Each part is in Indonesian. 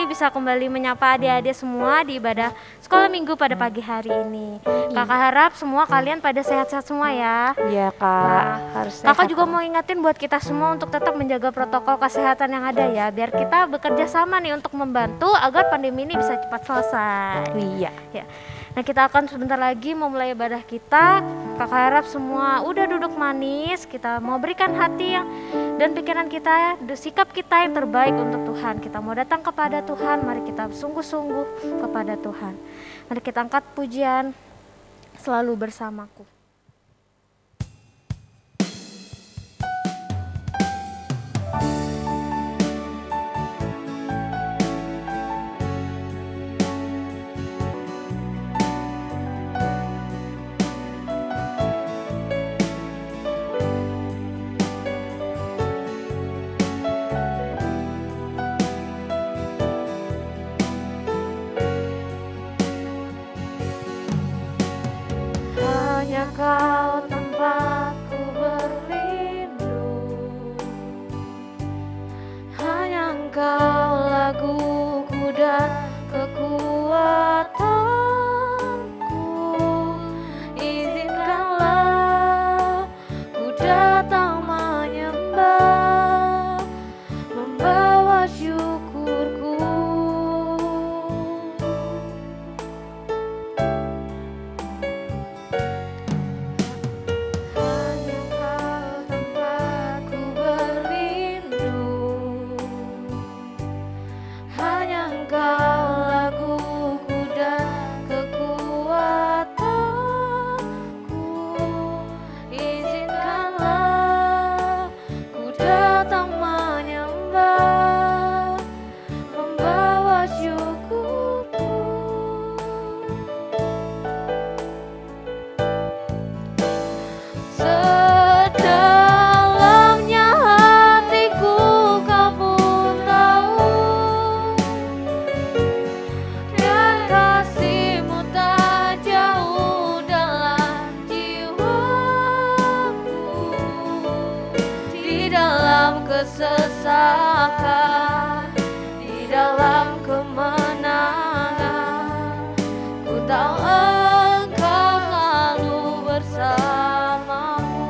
bisa kembali menyapa adik-adik semua di ibadah sekolah minggu pada pagi hari ini. Kakak harap semua kalian pada sehat-sehat semua ya. Iya Kak, harus sehat. Kakak juga mau ingatin buat kita semua untuk tetap menjaga protokol kesehatan yang ada ya, biar kita bekerja sama nih untuk membantu agar pandemi ini bisa cepat selesai. Iya. Ya. Nah, kita akan sebentar lagi memulai ibadah kita. Kakak harap semua udah duduk manis. Kita mau berikan hati yang dan pikiran kita, sikap kita yang terbaik untuk Tuhan. Kita mau datang kepada Tuhan. Mari kita sungguh-sungguh kepada Tuhan. Mari kita angkat pujian Selalu Bersamaku. Kau tempatku berlindung, hanya Engkau laguku dan kekuatanku. Izinkanlah ku datang menyembah, membawa syukurku. Kesesakan, di dalam kemenangan, ku tahu Engkau selalu bersamaku.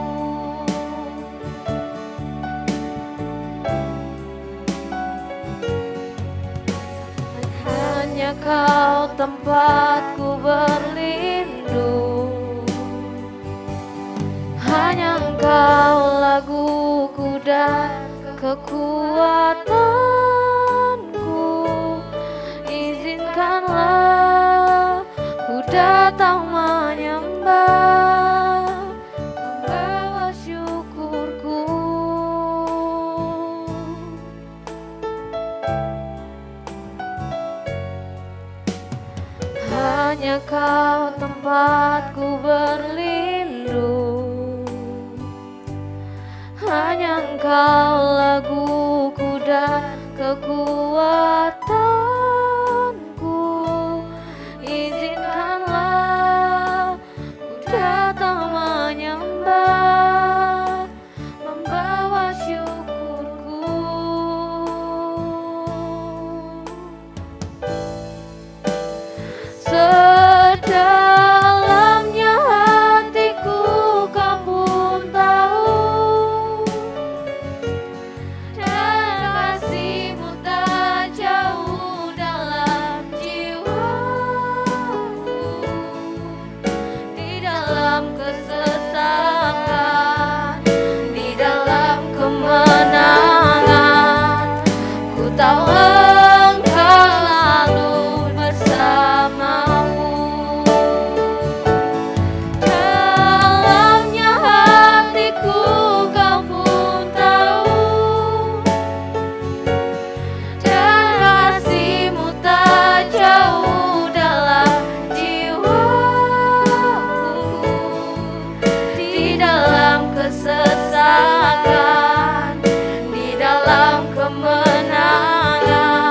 Hanya Kau tempatku berlindung, hanya Engkau laguku dan kekuatanku. Izinkanlah ku datang menyembah, membawa syukurku. Hanya Kau tempatku berlindung, hanya Engkau laguku dan kekuatanku. Izinkanlah ku datang menyembah, membawa syukurku. Sedalamnya hatiku Kau pun tahu, dan kasih-Mu tak jauh dalam jiwaku. Di dalam kesesakan, di dalam kemenangan, ku tahu Engkau selalu bersamaku. Dalamnya hatiku Kau pun tahu, dan kasih-Mu tak jauh dalam jiwaku. Di dalam kesesakan, di dalam kemenangan,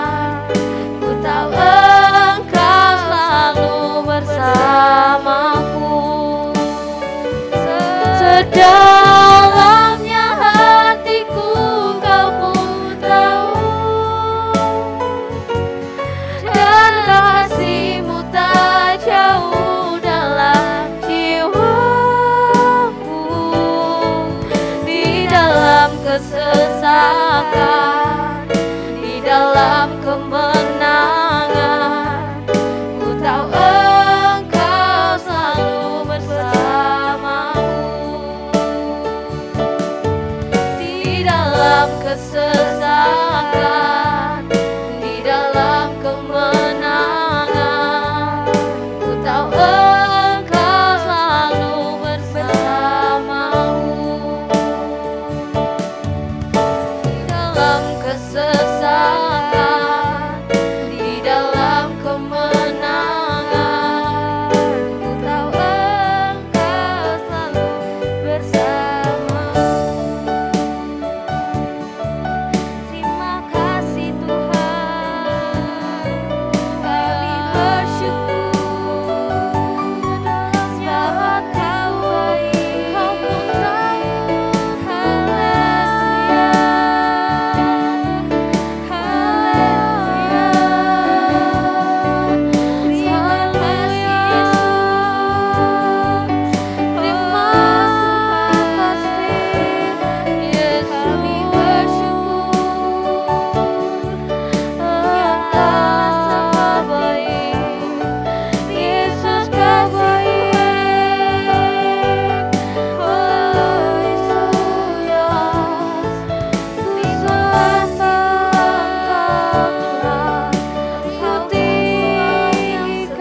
dalam kemenangan, ku tahu Engkau selalu bersamaku. Di dalam kesesakan, di dalam kemenangan, ku tahu Engkau selalu bersamaku. Di dalam kesesakan, di dalam kemenangan, ku tahu Engkau selalu bersamaku. Terima kasih Tuhan, kami bersyukur sebab Kau baik, Kau pun tahu. Haleluya, haleluya. Terima kasih Yesus, Yesus kami bersyukur. Nyatalah Kau baik, Yesus Kau baik. Oh Yesus, terima kasih Engkau telah Kau tinggikan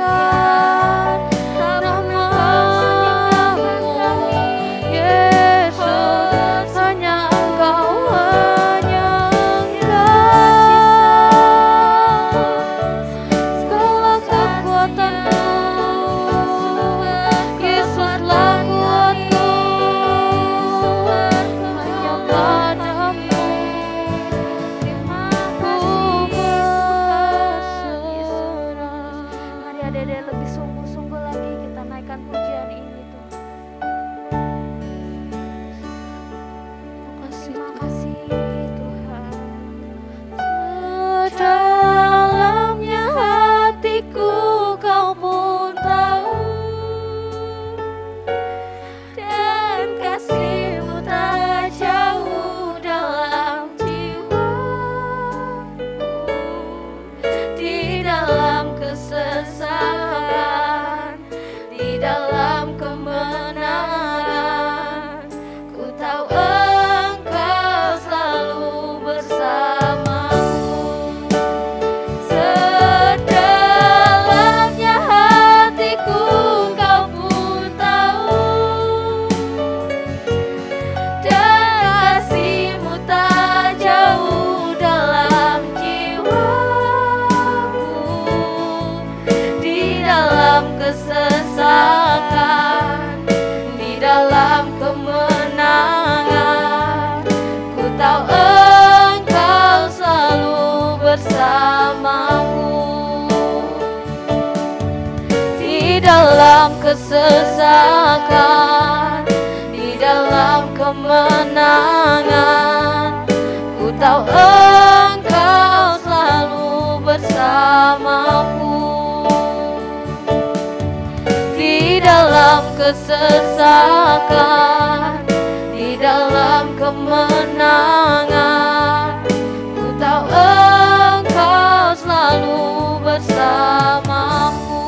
nama-Mu, Yesus, hanya Engkau, hanya Engkau. Segala kekuatan-Mu, Yesuslah kuat-Ku, hanya padamu ku berserah. Mari adik-adik lebih sungguh-sungguh lagi kita naikkan pujian ini Tuhan. Terima kasih Tuhan. Sedalamnya hatiku Kau pun tahu, dan kasih-Mu tak jauh dalam jiwaku. Di dalam kesesakan, di dalam kemenangan, ku tahu Engkau selalu bersamaku. Sedalamnya hatiku Kau pun tahu, dan kasih-Mu tak jauh dalam jiwaku. Di dalam kesesakan, di dalam kemenangan, ku tahu Engkau selalu bersamaku. Di dalam kesesakan, di dalam kemenangan, ku tahu Engkau selalu bersamaku. Di dalam kesesakan, di dalam kemenangan, ku tahu Engkau selalu bersamaku.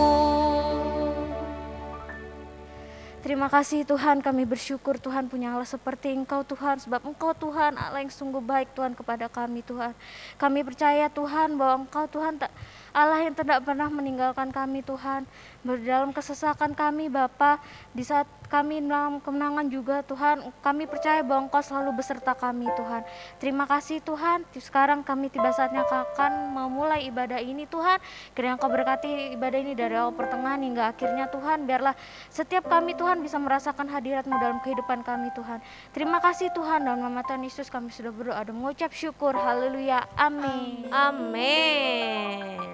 Terima kasih Tuhan, kami bersyukur Tuhan punya Allah seperti Engkau Tuhan, sebab Engkau Tuhan Allah yang sungguh baik Tuhan kepada kami Tuhan. Kami percaya Tuhan bahwa Engkau Tuhan Allah yang tidak pernah meninggalkan kami Tuhan. Dalam kesesakan kami Bapa, di saat kami dalam kemenangan juga Tuhan, kami percaya bahwa Engkau selalu beserta kami Tuhan. Terima kasih Tuhan, sekarang kami tiba saatnya akan memulai ibadah ini Tuhan. Kiranya Engkau berkati ibadah ini dari awal pertengahan hingga akhirnya Tuhan. Biarlah setiap kami Tuhan bisa merasakan hadirat-Mu dalam kehidupan kami Tuhan. Terima kasih Tuhan, dalam nama Tuhan Yesus kami sudah berdoa dan mengucap syukur. Haleluya, amin. Amin.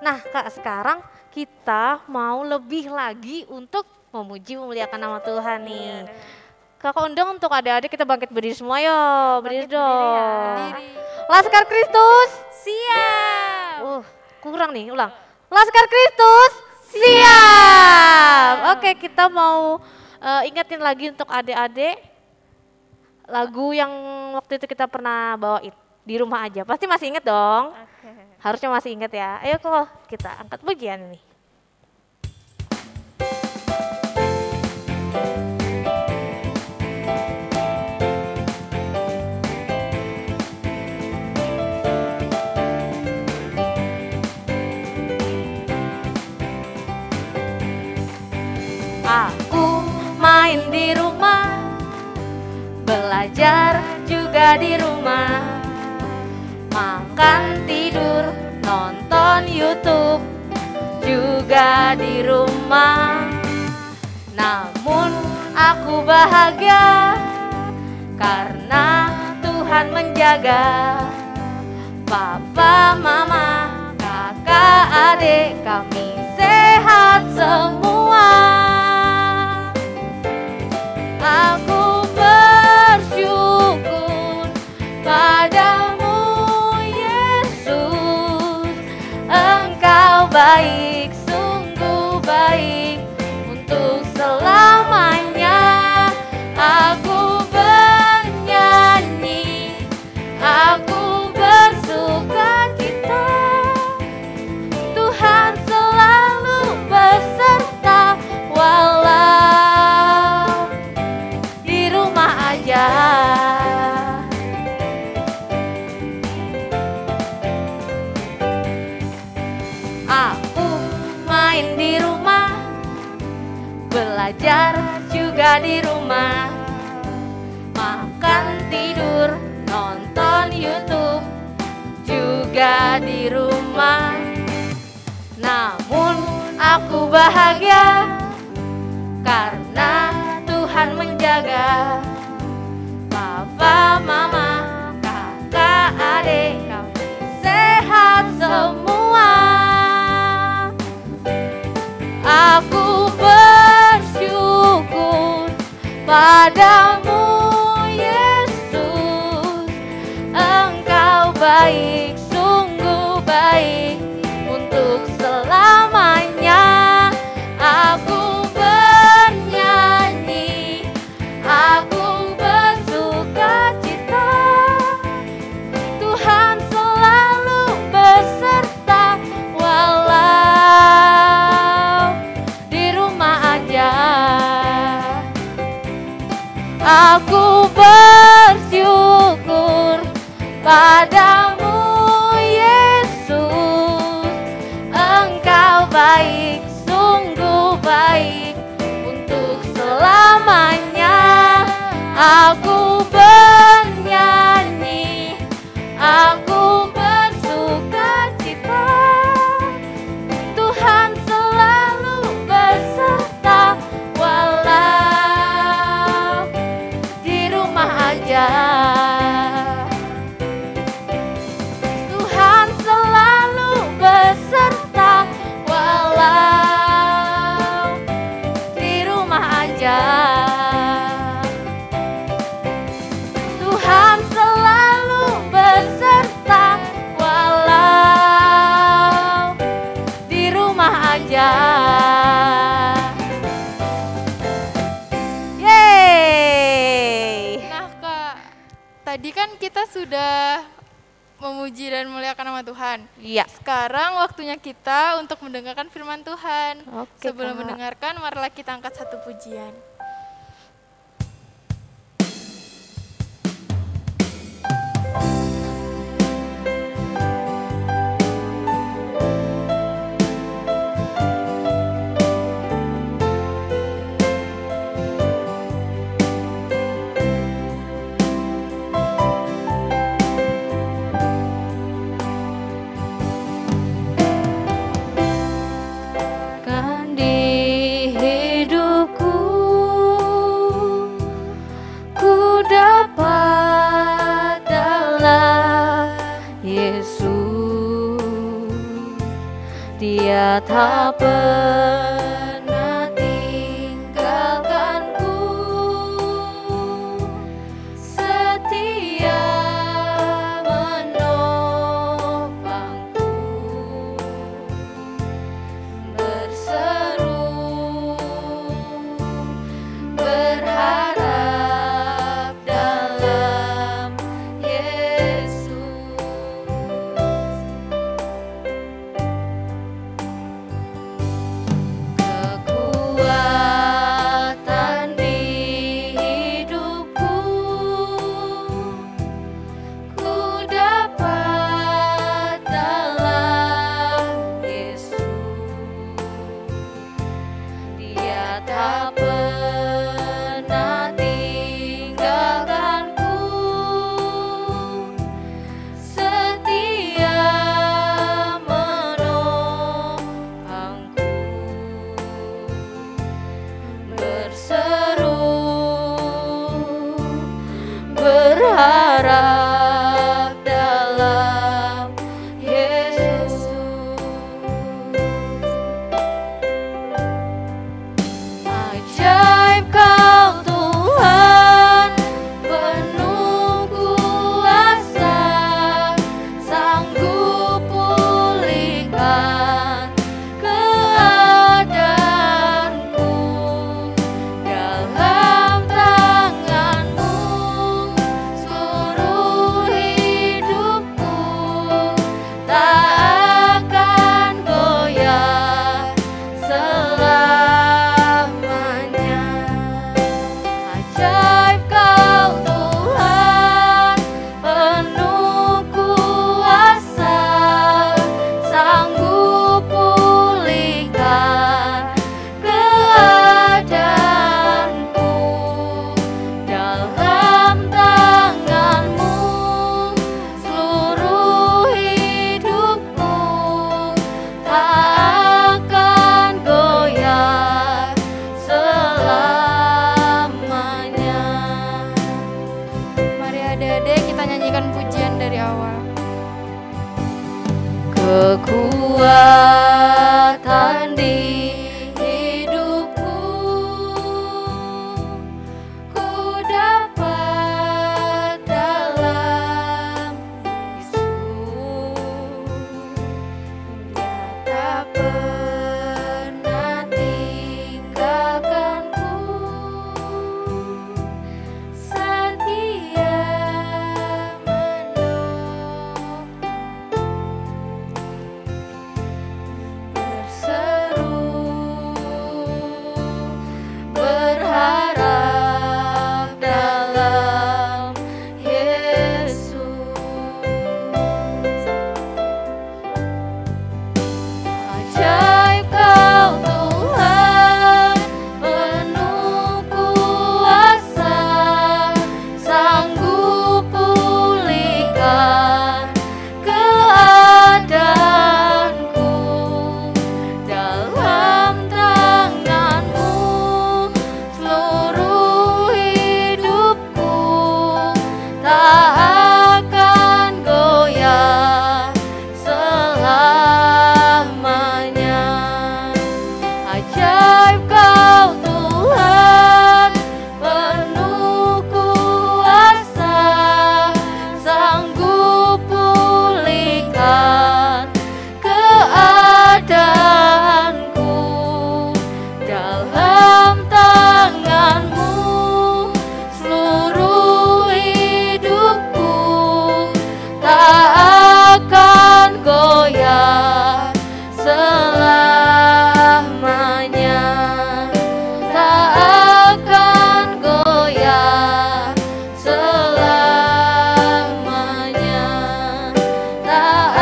Nah Kak, sekarang kita mau lebih lagi untuk memuji memuliakan nama Tuhan nih. Kakak undang untuk adik-adik kita bangkit berdiri semua, yuk berdiri dong. Laskar Kristus siap. Kurang nih, ulang. Laskar Kristus siap. Oke, kita mau ingetin lagi untuk adik-adik lagu yang waktu itu kita pernah bawain di rumah aja. Pasti masih inget dong. Harusnya masih ingat ya. Ayo kok kita angkat pujian ini. Aku main di rumah, belajar juga di rumah, makan tidur nonton YouTube juga di rumah. Namun aku bahagia karena Tuhan menjaga. Papa, mama, kakak, adik kami sehat semua. Aku bersyukur padamu Yesus, Engkau baik, sungguh baik untuk selamanya. Aku bernyanyi, aku bersuka cita, Tuhan selalu beserta walau di rumah aja. Aku main di rumah, belajar juga di rumah, makan tidur nonton YouTube juga di rumah. Namun aku bahagia karena Tuhan menjaga. Papa, mama, kakak, adik kami sehat semua. Aku bersyukur padamu Yesus, Engkau baik, sungguh baik untuk selamanya. Aku bernyanyi, aku bersuka cita, Tuhan selalu beserta walau di rumah aja. Aku bersyukur padamu Yesus, Engkau baik, sungguh baik untuk selamanya. Aku bernyanyi, aku bersuka cita, Tuhan selalu beserta walau di rumah aja. Tuhan selalu beserta walau di rumah aja. Tuhan selalu beserta walau di rumah aja. Yeay. Nah Kak, tadi kan kita sudah memuji dan memuliakan nama Tuhan. Iya. Sekarang waktunya kita untuk mendengarkan firman Tuhan. Oke, Sebelum Kak. mendengarkan, marilah kita angkat satu pujian. Kan di hidupku ku dapat dalam Yesus, Dia tak pernah tinggalkanku, setia menopangku, berseru berharap dalam Yesus. kekuatan di hidupku. Ku dapat dalam Yesus, Dia tak pernah tinggalkanku, setia berseru, berharap dalam Yesus. Ajaib Kau Tuhan, penuh kuasa, sanggup pulihkan keadaanku. Dalam tangan-Mu seluruh hidupku tak akan goyah selamanya. Ajaib Kau Tuhan, penuh kuasa, sanggup pulihkan keadaanku. Dalam tangan-Mu seluruh hidupku tak akan goyah selamanya, tak akan goyah selamanya, tak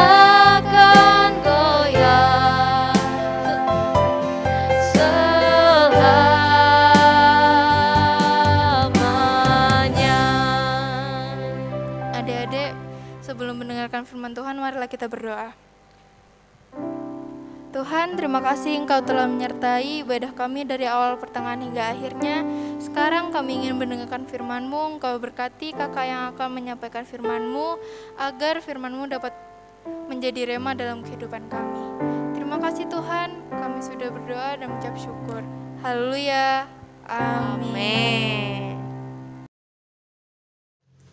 akan goyah selamanya. Adik-adik, sebelum mendengarkan firman Tuhan, marilah kita berdoa. Tuhan, terima kasih Engkau telah menyertai ibadah kami dari awal pertengahan hingga akhirnya. Sekarang kami ingin mendengarkan firman-Mu. Engkau berkati kakak yang akan menyampaikan firman-Mu, agar firman-Mu dapat menjadi rema dalam kehidupan kami. Terima kasih Tuhan, kami sudah berdoa dan mengucap syukur. Haleluya. Amin.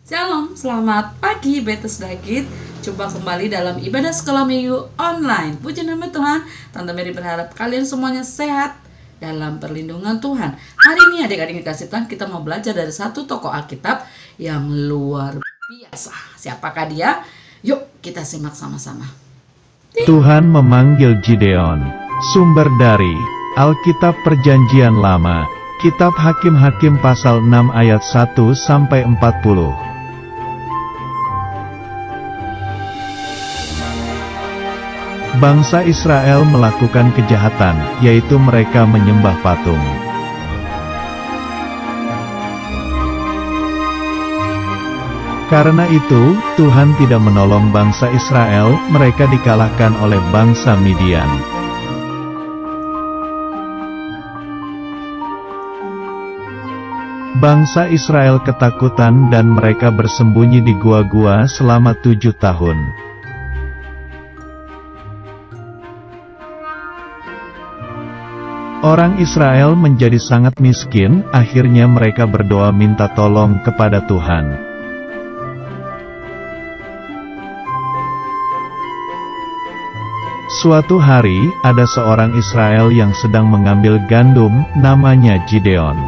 Shalom, selamat pagi Bethesda Kids. Jumpa kembali dalam ibadah sekolah minggu online. Puji nama Tuhan. Tante Mary berharap kalian semuanya sehat dalam perlindungan Tuhan. Hari ini adik-adik dikasih Tuhan, kita mau belajar dari satu tokoh Alkitab yang luar biasa. Siapakah dia? Yuk kita simak sama-sama. Tuhan memanggil Gideon. Sumber dari Alkitab Perjanjian Lama, Kitab Hakim-Hakim pasal 6 ayat 1-40. Bangsa Israel melakukan kejahatan, yaitu mereka menyembah patung. Karena itu, Tuhan tidak menolong bangsa Israel, mereka dikalahkan oleh bangsa Midian. Bangsa Israel ketakutan dan mereka bersembunyi di gua-gua selama 7 tahun. Orang Israel menjadi sangat miskin, akhirnya mereka berdoa minta tolong kepada Tuhan. Suatu hari, ada seorang Israel yang sedang mengambil gandum, namanya Gideon.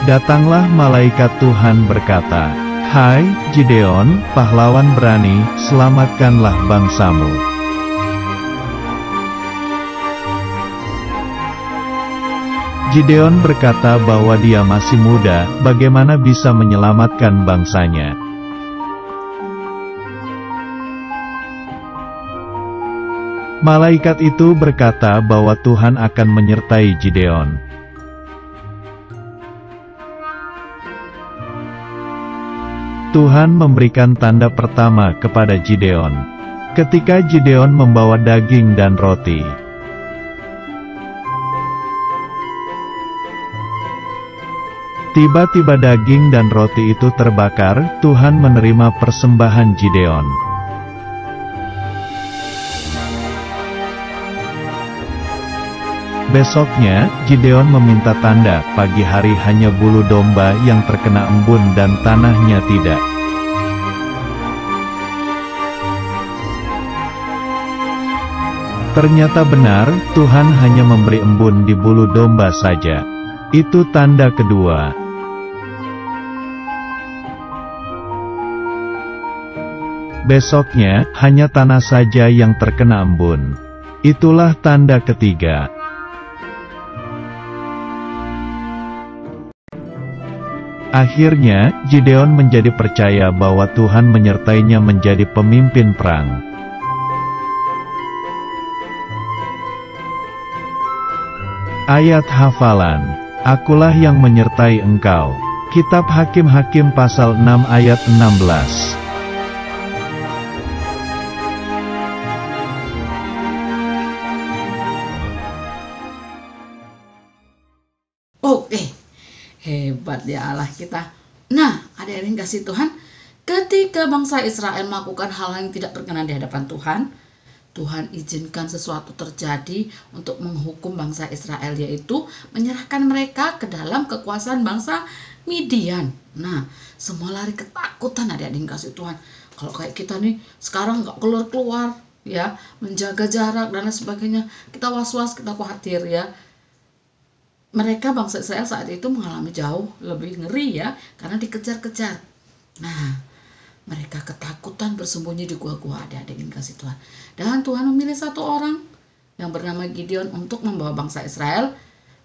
Datanglah malaikat Tuhan berkata, "Hai, Gideon, pahlawan berani, selamatkanlah bangsamu." Gideon berkata bahwa dia masih muda, bagaimana bisa menyelamatkan bangsanya. Malaikat itu berkata bahwa Tuhan akan menyertai Gideon. Tuhan memberikan tanda pertama kepada Gideon. Ketika Gideon membawa daging dan roti. Tiba-tiba daging dan roti itu terbakar. Tuhan menerima persembahan Gideon. Besoknya, Gideon meminta tanda. Pagi hari hanya bulu domba yang terkena embun dan tanahnya tidak. Ternyata benar, Tuhan hanya memberi embun di bulu domba saja. Itu tanda kedua. Besoknya, hanya tanah saja yang terkena embun. Itulah tanda ketiga. Akhirnya, Gideon menjadi percaya bahwa Tuhan menyertainya menjadi pemimpin perang. Ayat hafalan. Akulah yang menyertai engkau. Kitab Hakim-Hakim pasal 6 ayat 16. Oke. Hebat ya Allah kita. Nah, adik-adik kasih Tuhan, ketika bangsa Israel melakukan hal yang tidak berkenan di hadapan Tuhan, Tuhan izinkan sesuatu terjadi untuk menghukum bangsa Israel, yaitu menyerahkan mereka ke dalam kekuasaan bangsa Midian. Nah, semua lari ketakutan adik-adik kasih Tuhan. Kalau kayak kita nih sekarang nggak keluar-keluar ya, menjaga jarak dan lain sebagainya, kita was-was, kita khawatir ya. Mereka bangsa Israel saat itu mengalami jauh lebih ngeri ya, karena dikejar-kejar. Nah, mereka ketakutan bersembunyi di gua-gua, adik-adik yang kasih Tuhan. Dan Tuhan memilih satu orang yang bernama Gideon untuk membawa bangsa Israel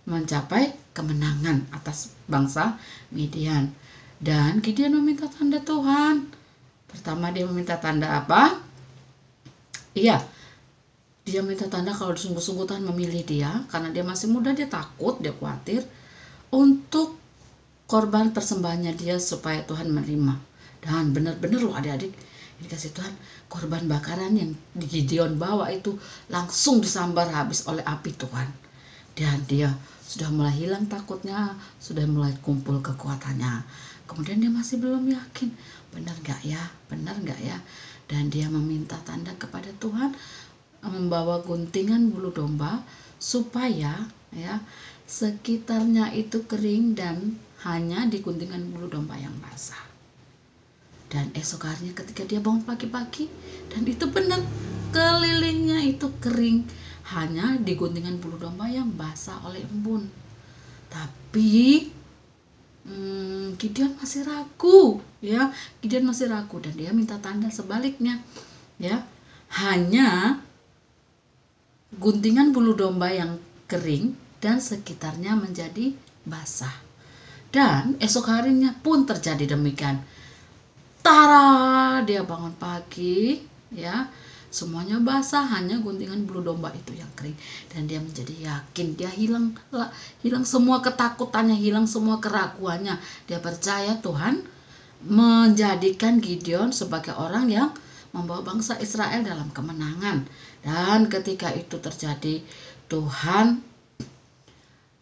mencapai kemenangan atas bangsa Midian. Dan Gideon meminta tanda Tuhan. Pertama dia meminta tanda apa? Iya, dia minta tanda kalau sungguh-sungguh Tuhan memilih dia, karena dia masih muda, dia takut, dia khawatir untuk korban persembahannya dia supaya Tuhan menerima. Dan benar-benar loh adik-adik, ini kasih Tuhan, korban bakaran yang Gideon bawa itu langsung disambar habis oleh api Tuhan. Dan dia sudah mulai hilang takutnya, sudah mulai kumpul kekuatannya. Kemudian dia masih belum yakin, benar gak ya? Dan dia meminta tanda kepada Tuhan, membawa guntingan bulu domba supaya ya sekitarnya itu kering dan hanya di guntingan bulu domba yang basah. Dan esok harinya ketika dia bangun pagi-pagi, dan itu benar, kelilingnya itu kering, hanya di guntingan bulu domba yang basah oleh embun. Tapi Gideon masih ragu ya, Gideon masih ragu, dan dia minta tanda sebaliknya ya, hanya guntingan bulu domba yang kering dan sekitarnya menjadi basah. Dan esok harinya pun terjadi demikian. Tara, dia bangun pagi ya, semuanya basah, hanya guntingan bulu domba itu yang kering. Dan dia menjadi yakin, dia hilang semua ketakutannya, hilang semua keraguannya. Dia percaya Tuhan menjadikan Gideon sebagai orang yang membawa bangsa Israel dalam kemenangan. Dan ketika itu terjadi, Tuhan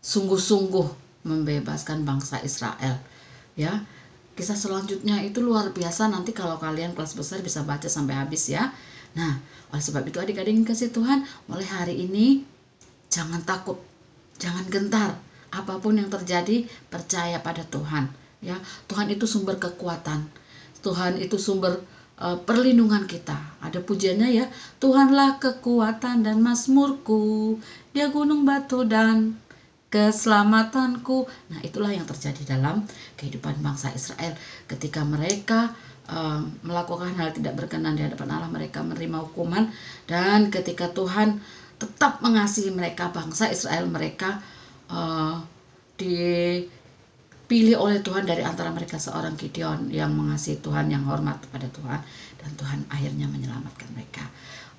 sungguh-sungguh membebaskan bangsa Israel ya. Kisah selanjutnya itu luar biasa, nanti kalau kalian kelas besar bisa baca sampai habis ya. Nah, oleh sebab itu adik-adik yang kasih Tuhan, mulai hari ini jangan takut, jangan gentar. Apapun yang terjadi, percaya pada Tuhan ya. Tuhan itu sumber kekuatan, Tuhan itu sumber perlindungan kita. Ada pujiannya ya, Tuhanlah kekuatan dan mazmurku, Dia gunung batu dan keselamatanku. Nah, itulah yang terjadi dalam kehidupan bangsa Israel ketika mereka melakukan hal tidak berkenan di hadapan Allah, mereka menerima hukuman. Dan ketika Tuhan tetap mengasihi mereka, bangsa Israel, mereka dipilih oleh Tuhan dari antara mereka seorang Gideon yang mengasihi Tuhan, yang hormat kepada Tuhan, dan Tuhan akhirnya menyelamatkan mereka.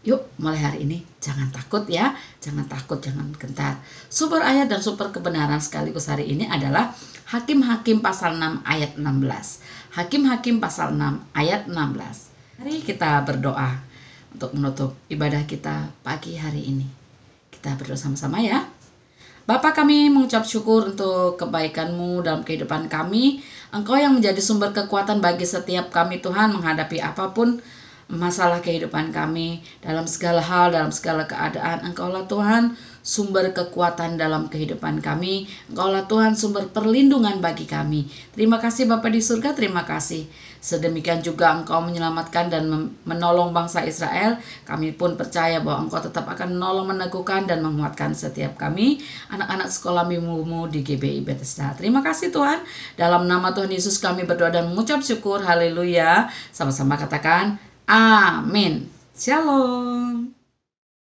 Yuk, mulai hari ini jangan takut ya, jangan takut, jangan gentar. Sumber ayat dan sumber kebenaran sekaligus hari ini adalah Hakim-Hakim pasal 6 ayat 16. Hakim-Hakim pasal 6 ayat 16. Mari kita berdoa untuk menutup ibadah kita pagi hari ini. Kita berdoa sama-sama ya. Bapa, kami mengucap syukur untuk kebaikan-Mu dalam kehidupan kami. Engkau yang menjadi sumber kekuatan bagi setiap kami Tuhan menghadapi apapun masalah kehidupan kami. Dalam segala hal, dalam segala keadaan, Engkaulah Tuhan sumber kekuatan dalam kehidupan kami. Engkaulah Tuhan sumber perlindungan bagi kami. Terima kasih Bapa di surga, terima kasih. Sedemikian juga Engkau menyelamatkan dan menolong bangsa Israel. Kami pun percaya bahwa Engkau tetap akan menolong, meneguhkan, dan menguatkan setiap kami, anak-anak sekolah minggu-mu di GBI Bethesda. Terima kasih Tuhan. Dalam nama Tuhan Yesus kami berdoa dan mengucap syukur. Haleluya. Sama-sama katakan amin. Shalom.